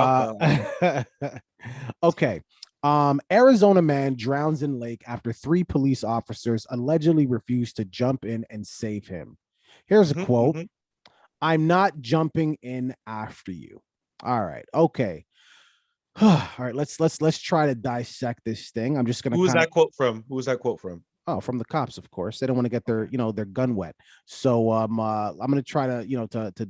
Uh, okay. Arizona man drowns in lake after three police officers allegedly refused to jump in and save him. Here's a Mhm, quote. mhm. I'm not jumping in after you. All right. Okay. All right, let's try to dissect this thing. I'm just gonna Who is kind of that quote from? Who is that quote from? from the cops, of course. They don't want to get their gun wet. So I'm gonna try to to I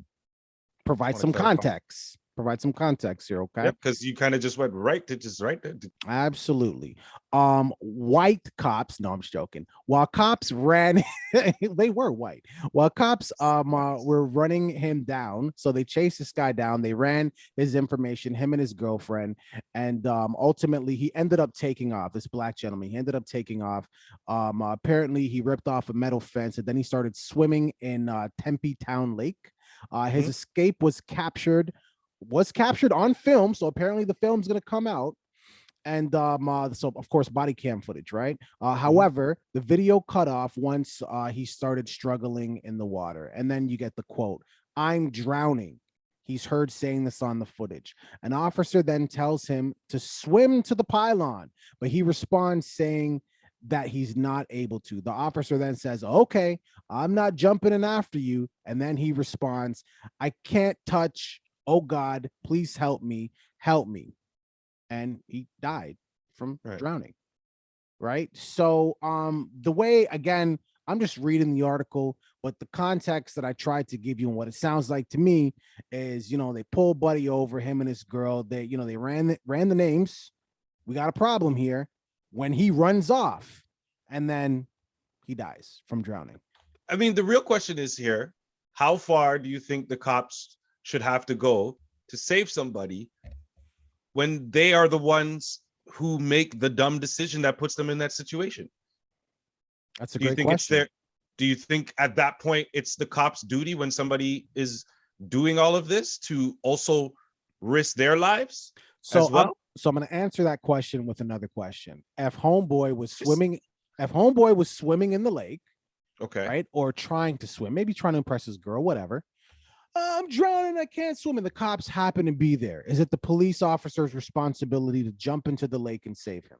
provide want to some clarify. context. Provide some context here, okay? Yep, because you kind of just went right to just right there. Absolutely. White cops, no, I'm just joking. While cops ran, they were white. While cops were running him down, so they chased this guy down. They ran his information, him and his girlfriend, and ultimately he ended up taking off. This black gentleman, he ended up taking off. Apparently, he ripped off a metal fence, and then he started swimming in Tempe Town Lake. His Mhm. escape was captured on film, so apparently the film's going to come out. And so of course body cam footage, right? Mhm. However, the video cut off once he started struggling in the water, and then you get the quote, I'm drowning. He's heard saying this on the footage. An officer then tells him to swim to the pylon, but he responds saying that he's not able to. The officer then says, okay, I'm not jumping in after you. And then he responds, I can't touch. Oh God, please help me. Help me. And he died from Right. drowning. Right. So the way, again, I'm just reading the article, but the context that I tried to give you and what it sounds like to me is, they pull Buddy over, him and his girl. They ran the names. We got a problem here. When he runs off, and then he dies from drowning. I mean, the real question is here: how far do you think the cops should have to go to save somebody when they are the ones who make the dumb decision that puts them in that situation? That's a Do you great think it's question. their? Do you think at that point it's the cops' duty when somebody is doing all of this to also risk their lives So as I'm well? so I'm going to answer that question with another question. Just If homeboy was swimming in the lake, okay. right, or trying to swim, maybe trying to impress his girl, whatever. I'm drowning, I can't swim, and the cops happen to be there. Is it the police officer's responsibility to jump into the lake and save him?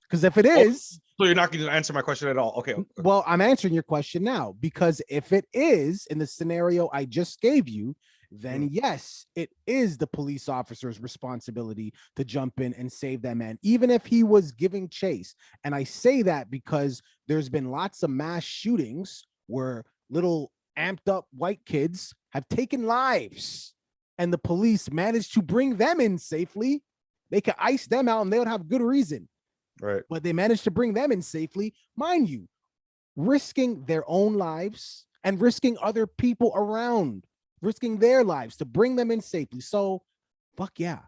Because if it Oh, is, so you're not going to answer my question at all? Okay. well, I'm answering your question now. Because if it is in the scenario I just gave you, then yes, it is the police officer's responsibility to jump in and save that man, even if he was giving chase. And I say that because there's been lots of mass shootings where little amped up white kids have taken lives and the police managed to bring them in safely. They could ice them out and they would have good reason, Right. but they managed to bring them in safely, mind you, risking their own lives and risking other people around, risking their lives to bring them in safely. So, fuck yeah.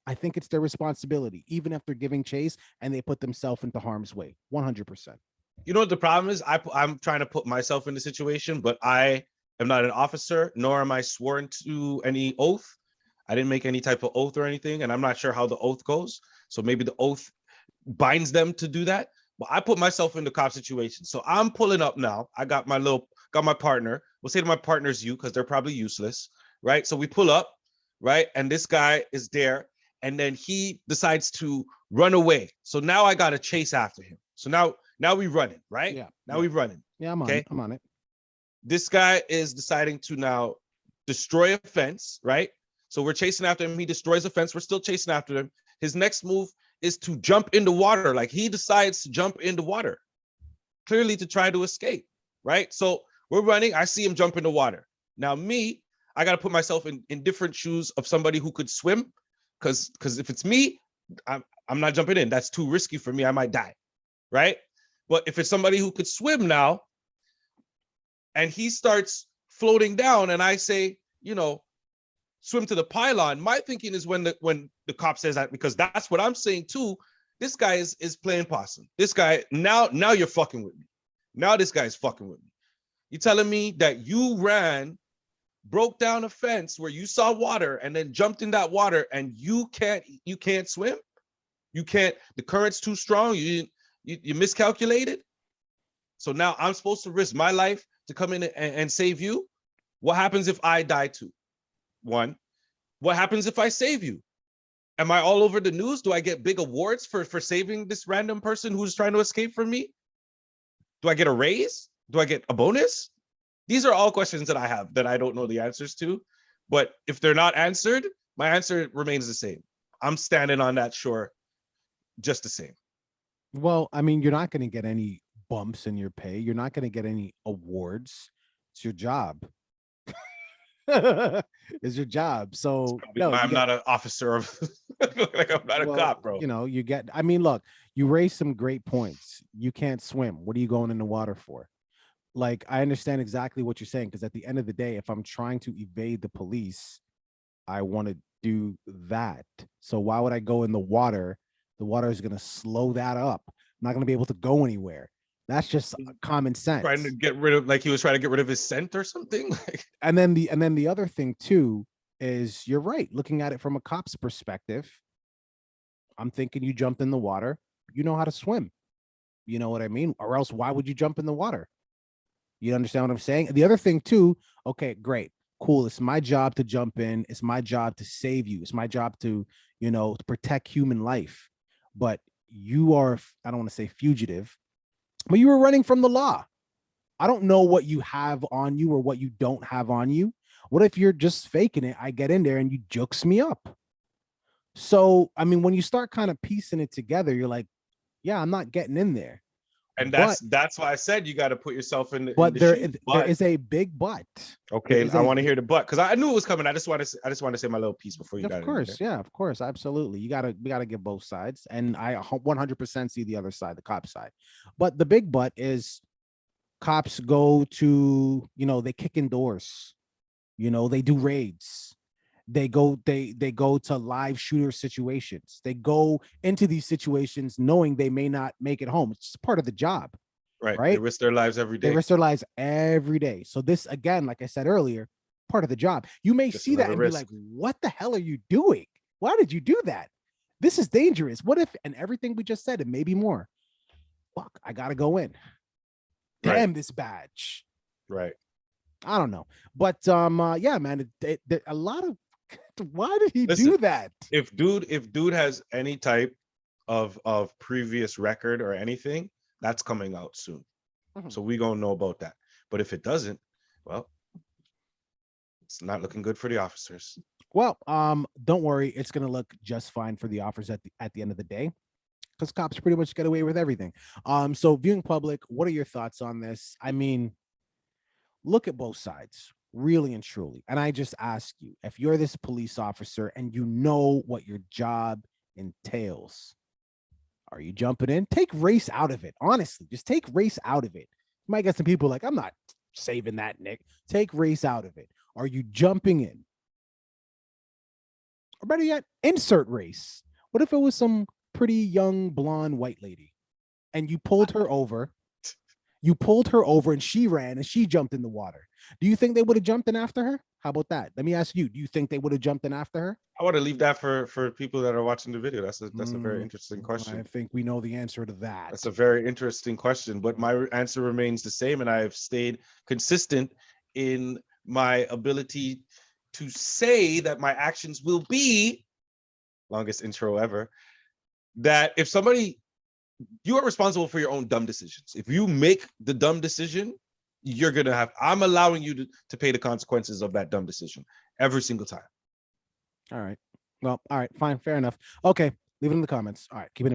I think it's their responsibility, even if they're giving chase and they put themselves into harm's way. 100%. You know what the problem is? I'm trying to put myself in the situation, but I am not an officer, nor am I sworn to any oath. I didn't make any type of oath or anything, and I'm not sure how the oath goes. So maybe the oath binds them to do that. But I put myself in the cop situation. So I'm pulling up now. I got my partner. We'll say to my partner's you because they're probably useless, right? So we pull up, right? And this guy is there, and then he decides to run away. So now I got to chase after him. So now we running, right? Yeah. Now Yeah. we running. Yeah. I'm on it. Okay. I'm on it. This guy is deciding to now destroy a fence, right? So we're chasing after him. He destroys a fence. We're still chasing after him. His next move is to jump into water. Like he decides to jump into water, clearly to try to escape, right? So we're running. I see him jump into water. Now, me, I got to put myself in different shoes of somebody who could swim. Because if it's me, I'm not jumping in. That's too risky for me. I might die, right? But if it's somebody who could swim now, and he starts floating down, and I say, swim to the pylon. My thinking is when the cop says that, because that's what I'm saying too. This guy is playing possum. This guy now you're fucking with me. Now this guy's fucking with me. You telling me that you ran, broke down a fence where you saw water, and then jumped in that water, and you can't swim? You can't. The current's too strong. You miscalculated. So now I'm supposed to risk my life to come in and save you. What happens if I die too? One. What happens if I save you? Am I all over the news? Do I get big awards for saving this random person who's trying to escape from me? Do I get a raise? Do I get a bonus? These are all questions that I have that I don't know the answers to. But if they're not answered, my answer remains the same. I'm standing on that shore just the same. Well, I mean, you're not going to get any bumps in your pay. You're not going to get any awards. It's your job. It's your job. So no, I'm not an officer of like I'm not a cop, bro. You know, you get, I mean, look, you raised some great points. You can't swim. What are you going in the water for? Like, I understand exactly what you're saying, because at the end of the day, if I'm trying to evade the police, I want to do that. So why would I go in the water? The water is going to slow that up. I'm not going to be able to go anywhere. That's just common sense. Trying to get rid of, like he was trying to get rid of his scent or something. And then the other thing too is, you're right. Looking at it from a cop's perspective, I'm thinking you jumped in the water. You know how to swim. You know what I mean? Or else why would you jump in the water? You understand what I'm saying? The other thing too, okay, great, cool. It's my job to jump in. It's my job to save you. It's my job to, you know, to protect human life. But you are, I don't want to say fugitive, but you were running from the law. I don't know what you have on you or what you don't have on you. What if you're just faking it? I get in there and you jukes me up. So, I mean, when you start kind of piecing it together, you're like, yeah, I'm not getting in there. And that's why I said you got to put yourself in the. But there is a big but. Okay, I want to hear the but, because I knew it was coming. I just want to say my little piece before you. Of course, yeah, of course, absolutely. We gotta give both sides, and I 100% see the other side, the cop side. But the big but is, cops go to, you know, they kick in doors, you know, they do raids. They go to live shooter situations. They go into these situations knowing they may not make it home. It's part of the job. Right. They risk their lives every day. They risk their lives every day. So this, again, like I said earlier, part of the job. You may see that and be like, what the hell are you doing? Why did you do that? This is dangerous. What if, and everything we just said, and maybe more. Fuck, I gotta go in. Damn, this badge. Right. I don't know. But yeah, man, a lot of, why did he do that? If dude has any type of previous record or anything, that's coming out soon. Mm-hmm. So we gonna know about that. But if it doesn't, well, it's not looking good for the officers. Well, don't worry, it's gonna look just fine for the officers at the end of the day, because cops pretty much get away with everything. So viewing public, what are your thoughts on this? I mean, look at both sides, really and truly. And I just ask you, if you're this police officer and you know what your job entails, are you jumping in? Take race out of it. Honestly, just take race out of it. You might get some people like, I'm not saving that, Nick. Take race out of it. Are you jumping in? Or better yet, insert race. What if it was some pretty young blonde white lady and you pulled her over? You pulled her over and she ran and she jumped in the water. Do you think they would have jumped in after her? How about that? Let me ask you, do you think they would have jumped in after her? I want to leave that for people that are watching the video. That's a very interesting question. I think we know the answer to that. That's a very interesting question, but my answer remains the same, and I've stayed consistent in my ability to say that my actions will be, longest intro ever, that if somebody, you are responsible for your own dumb decisions. If you make the dumb decision, you're going to have, I'm allowing you to pay the consequences of that dumb decision every single time. All right. Well, all right, fine. Fair enough. Okay. Leave it in the comments. All right. Keep it in.